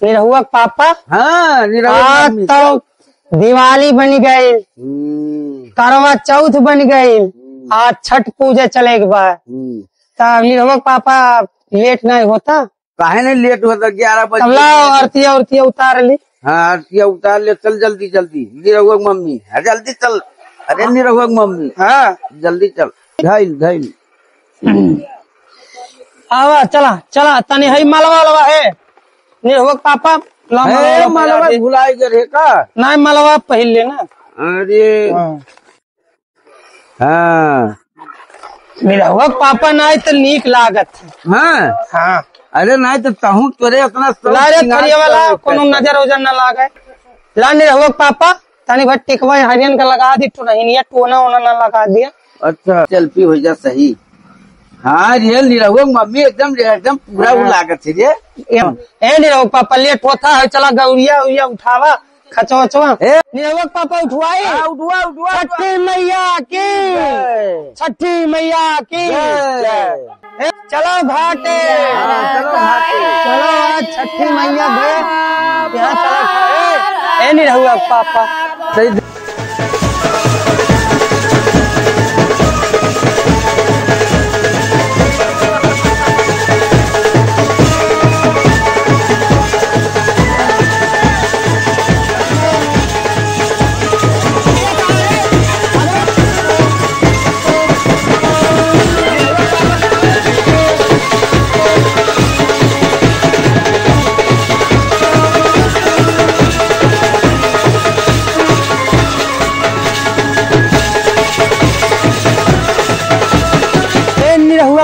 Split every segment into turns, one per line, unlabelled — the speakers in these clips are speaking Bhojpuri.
निरहुआ पापा।
हाँ निरहुआ
तो दिवाली बन गई, करवा चौथ बन गई, आज छठ पूजा चले के बाद तब निरहुआ पापा लेट नहीं होता।
काहे नहीं लेट होता? 11 बजे
तबला आरतिया उरतिया उतार ली।
हाँ आरतिया उतार ले, चल जल्दी जल्दी। निरहुआ मम्मी है, जल्दी चल। अरे निरहुआ मम्मी
हाँ
जल्दी चल। धैल धैल
आवा चला चला तनी हई मलवा लवा है निरहुआ पापा।
मलवा भुलाई गए का?
नहीं मलवा पहन लेना।
अरे हाँ
निरहुआ पापा नहीं तो नीक लागत है।
हाँ
हाँ
अरे नहीं तो तहु तोरे अपना
वाला कोनो नजर उजर न लागे। ला निरहुआ पापा तनी भर टिकवा हरियन का लगा दी, टोना टोना ओना न लगा दिया।
अच्छा सेल्फी हो जा सही। हाँ रियल निरहुआ मम्मी एकदम एकदम पूरा लागत है रे।
ए निरहुआ पापा लेट होता है, चला गौरिया उरिया उठावा खचवा चवा। निरहुआ पापा उठवाए।
उठवा उठवा।
छठी मैया की, छठी मैया की। चलो घाटे, चलो आज छठी मैया दे यहाँ चला। ए निरहुआ पापा
सही।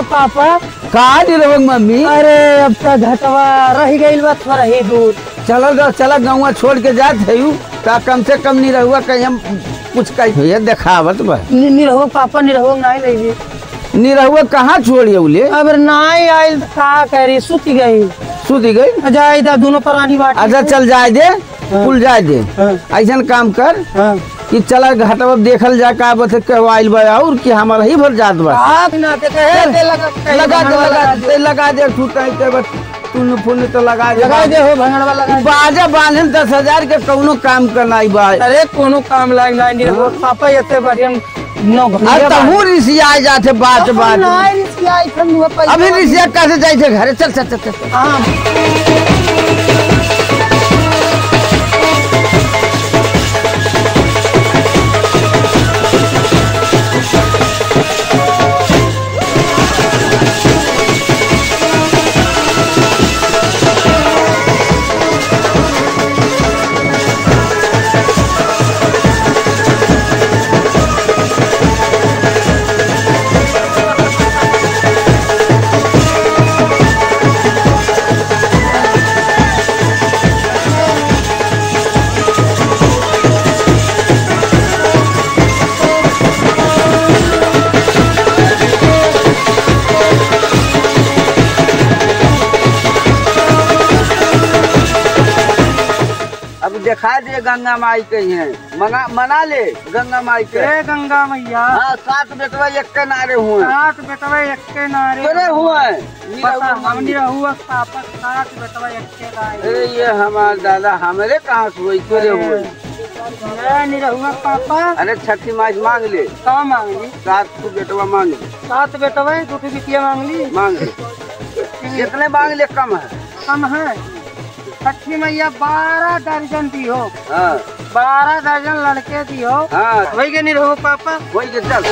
पापा
कहा निरहुआ मम्मी?
अरे अब तो घटवा रह गई बा थोड़ा ही दूर।
चला गाँव छोड़ के जात है कम से कम निरहुआ कहीं हम कुछ कही देखावत बा।
निरहुआ पापा निरहुआ नहीं लगी।
निरहुआ कहाँ छोड़ी उले?
अब नहीं आयल का करी, सुती गई।
सुती गई?
जाए था दोनों प्राणी बात।
अच्छा चल जाए दे, कुल जाए दे। ऐसा काम कर कि चला घाटवा देखल जा का आयल बा और कि हमारा ही भर जात बा। लगा दे तूने फूल तो लगा दे
हो भंगड़वा लगा
बाजा बांधे 10,000 के कौनो काम करना बा।
अरे कोनो काम लाग नहीं पापा इतने बढ़िया
तहू रिसिया जाते बात बात। अभी रिसिया कैसे जाए घरे? चल चल चल चल। दिखा दे गंगा माई के हैं, मना ले गंगा माई के।
गंगा मैया।
हाँ 7 बेटवा एक के नारे हुए।
7 बेटवा एक के नारे
हुए।
निरहुआ पापा 7 बेटवा एक के नारे।
अरे ये हमारे दादा हमारे कहाँ से हुई तेरे हुए?
निरहुआ पापा।
अरे छठी माई मांग ले।
कहाँ मांग ली?
7 बेटवा मांग ले।
7 बेटवा 2 बिटिया मांग ली।
मांग ले जितने मांग ले कम है।
कम है। छठी मैया 12 दर्जन दी हो।
हाँ
12 दर्जन लड़के दी हो।
हाँ
वही के निरहुआ पापा।
वही के चल।